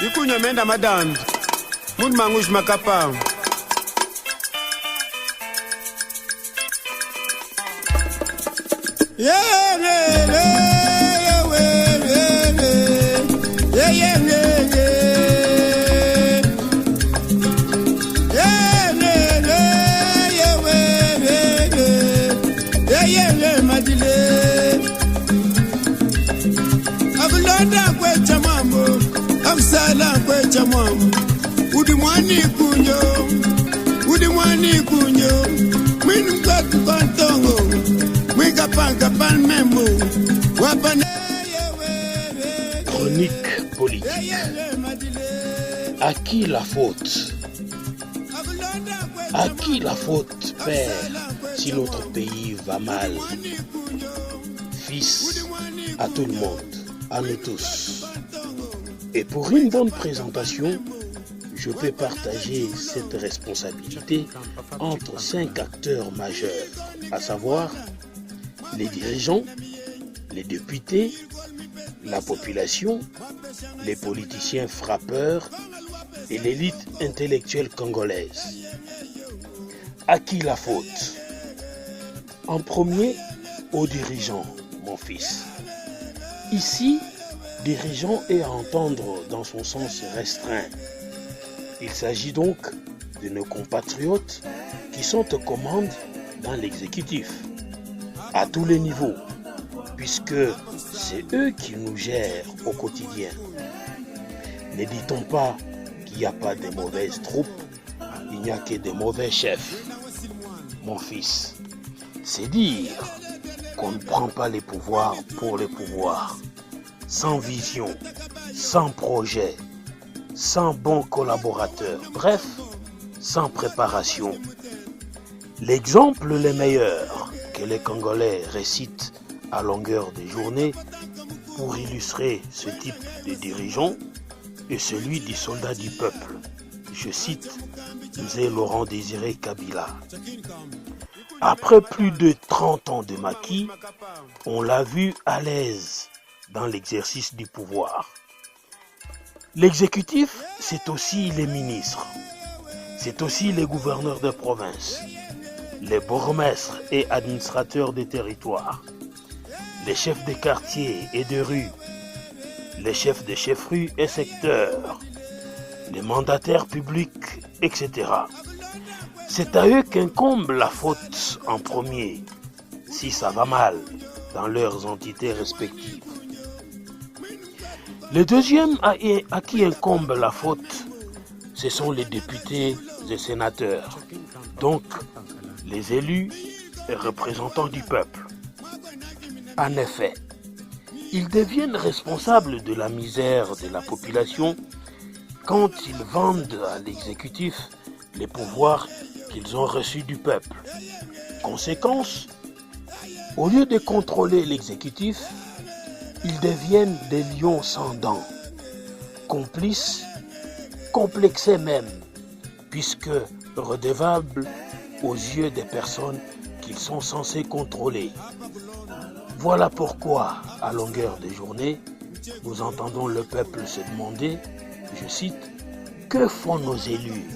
Ikunya menda madam. Mun mangush makapa. Yeah, yeah, yeah, yeah, yeah, yeah, yeah, madile. Abulonda kwecha mambo, absala kwecha mambo. Udimwani kunyo, mwinu mkatu kontongo, mwika panka pan membo, wapane. Chronique politique. À qui la faute? À qui la faute, père, si notre pays va mal? Fils, à tout le monde, à nous tous. Et pour une bonne présentation, je peux partager cette responsabilité entre 5 acteurs majeurs, à savoir les dirigeants, les députés, la population, les politiciens frappeurs et l'élite intellectuelle congolaise. À qui la faute? En premier, aux dirigeants, mon fils. Ici, dirigeant est à entendre dans son sens restreint. Il s'agit donc de nos compatriotes qui sont aux commandes dans l'exécutif, à tous les niveaux, puisque c'est eux qui nous gèrent au quotidien. Ne dit-on pas qu'il n'y a pas de mauvaises troupes, il n'y a que de mauvais chefs. Mon fils, c'est dire qu'on ne prend pas les pouvoirs pour les pouvoirs, sans vision, sans projet, sans bons collaborateurs, bref, sans préparation. L'exemple le meilleur que les Congolais récitent à longueur de journée pour illustrer ce type de dirigeant est celui du soldat du peuple. Je cite Mzee Laurent Désiré Kabila. Après plus de 30 ans de maquis, on l'a vu à l'aise dans l'exercice du pouvoir. L'exécutif, c'est aussi les ministres, c'est aussi les gouverneurs de province, les bourgmestres et administrateurs des territoires, les chefs de quartier et de rue, les chefs de chefferie et secteurs, les mandataires publics, etc. C'est à eux qu'incombe la faute en premier, si ça va mal dans leurs entités respectives. Le deuxième à qui incombe la faute, ce sont les députés et sénateurs, donc les élus et représentants du peuple. En effet, ils deviennent responsables de la misère de la population quand ils vendent à l'exécutif les pouvoirs qu'ils ont reçus du peuple. Conséquence, au lieu de contrôler l'exécutif, ils deviennent des lions sans dents, complices, complexés même, puisque redevables aux yeux des personnes qu'ils sont censés contrôler. Voilà pourquoi, à longueur de journée, nous entendons le peuple se demander, je cite, « Que font nos élus ?»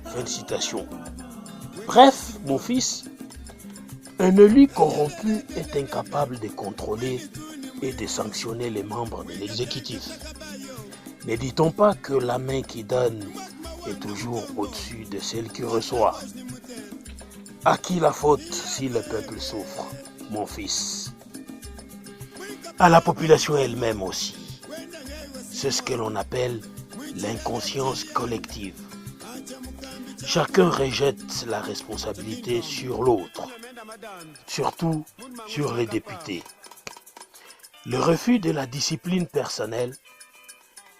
Fin de citation. Bref, mon fils, un élu corrompu est incapable de contrôler et de sanctionner les membres de l'exécutif. Ne dit-on pas que la main qui donne est toujours au-dessus de celle qui reçoit? À qui la faute si le peuple souffre, mon fils? À la population elle-même aussi. C'est ce que l'on appelle l'inconscience collective. Chacun rejette la responsabilité sur l'autre, surtout sur les députés. Le refus de la discipline personnelle,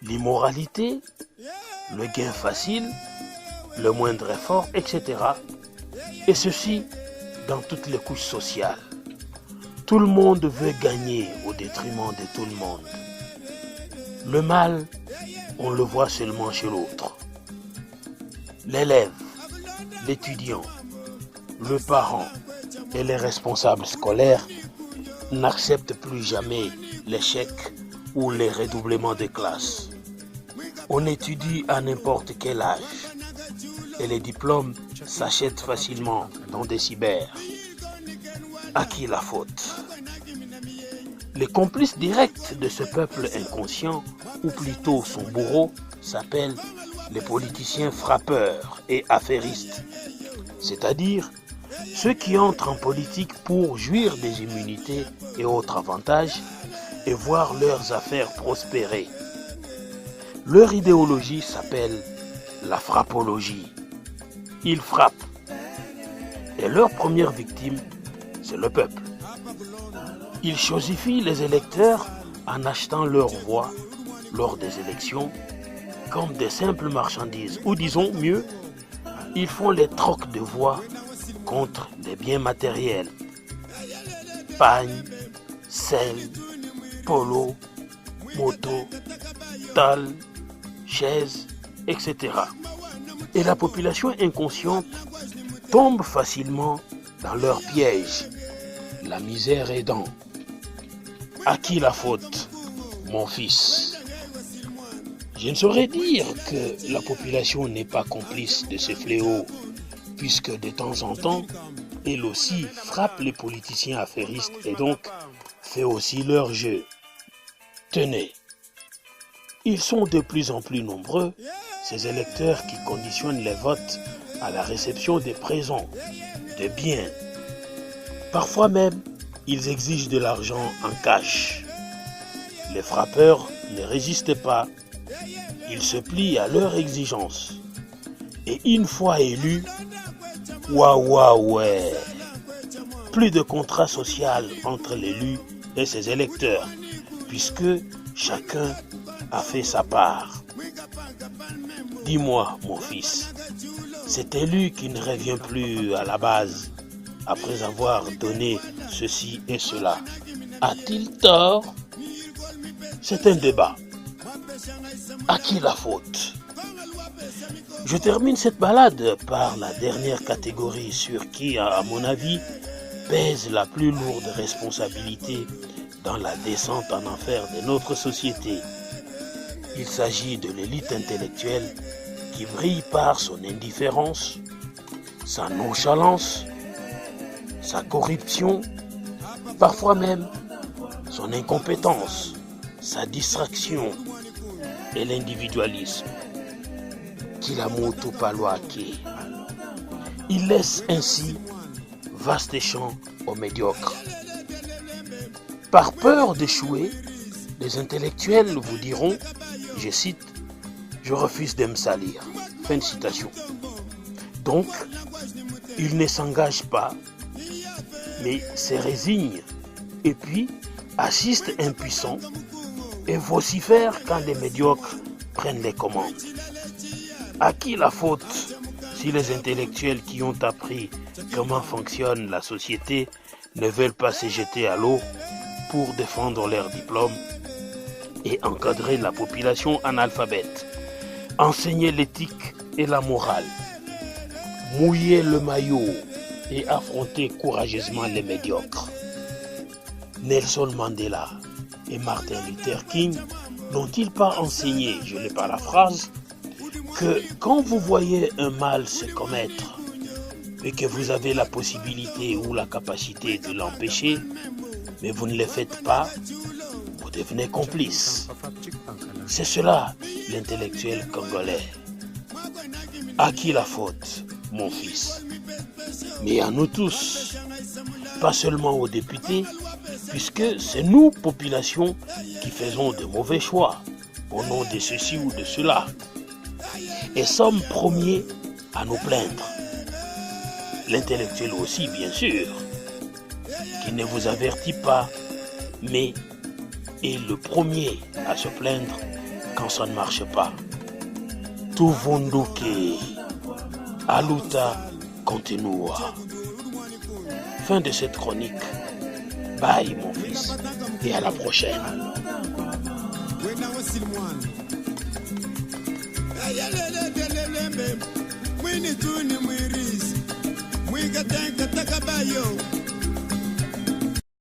l'immoralité, le gain facile, le moindre effort, etc. Et ceci dans toutes les couches sociales. Tout le monde veut gagner au détriment de tout le monde. Le mal, on le voit seulement chez l'autre. L'élève, l'étudiant, le parent et les responsables scolaires n'acceptent plus jamais l'échec ou les redoublements de classe. On étudie à n'importe quel âge et les diplômes s'achètent facilement dans des cyber. À qui la faute? Les complices directs de ce peuple inconscient, ou plutôt son bourreau, s'appellent les politiciens frappeurs et affairistes, c'est-à-dire ceux qui entrent en politique pour jouir des immunités et autres avantages et voir leurs affaires prospérer. Leur idéologie s'appelle la frappologie. Ils frappent. Et leur première victime, c'est le peuple. Ils chosifient les électeurs en achetant leur voix lors des élections comme des simples marchandises. Ou disons mieux, ils font les trocs de voix contre des biens matériels. Pagne, sel, polo, moto, tal, chaise, etc. Et la population inconsciente tombe facilement dans leur piège, la misère aidant. À qui la faute, mon fils? Je ne saurais dire que la population n'est pas complice de ce fléau, puisque de temps en temps, elle aussi frappe les politiciens affairistes et donc fait aussi leur jeu. Tenez, ils sont de plus en plus nombreux, ces électeurs qui conditionnent les votes à la réception des présents, des biens. Parfois même, ils exigent de l'argent en cash. Les frappeurs ne résistent pas. Ils se plient à leurs exigences. Et une fois élus, ouais, plus de contrat social entre l'élu et ses électeurs, puisque chacun a fait sa part. Dis-moi, mon fils, cet élu qui ne revient plus à la base, après avoir donné ceci et cela, a-t-il tort? C'est un débat. À qui la faute? Je termine cette balade par la dernière catégorie sur qui, à mon avis, pèse la plus lourde responsabilité dans la descente en enfer de notre société. Il s'agit de l'élite intellectuelle qui brille par son indifférence, sa nonchalance, sa corruption, parfois même son incompétence, sa distraction et l'individualisme. Kilamoto Paloake. Il laisse ainsi vaste champ aux médiocres. Par peur d'échouer, les intellectuels vous diront, je cite, « Je refuse de me salir ». Fin de citation. Donc, ils ne s'engagent pas, mais se résignent et puis assistent impuissants et vocifèrent quand les médiocres prennent les commandes. À qui la faute si les intellectuels qui ont appris comment fonctionne la société ne veulent pas se jeter à l'eau pour défendre leur diplôme et encadrer la population analphabète, enseigner l'éthique et la morale, mouiller le maillot et affronter courageusement les médiocres? Nelson Mandela et Martin Luther King n'ont-ils pas enseigné, je les paraphrase, que quand vous voyez un mal se commettre et que vous avez la possibilité ou la capacité de l'empêcher, mais vous ne le faites pas, vous devenez complice. C'est cela l'intellectuel congolais. À qui la faute, mon fils? Mais à nous tous, pas seulement aux députés, puisque c'est nous, population, qui faisons de mauvais choix au nom de ceci ou de cela. Et sommes premiers à nous plaindre. L'intellectuel aussi, bien sûr, qui ne vous avertit pas, mais est le premier à se plaindre quand ça ne marche pas. Tuvunduke, aluta continua. Fin de cette chronique. Bye mon fils et à la prochaine. Mwini tuni mwirisi, mwiga tenka takabayo.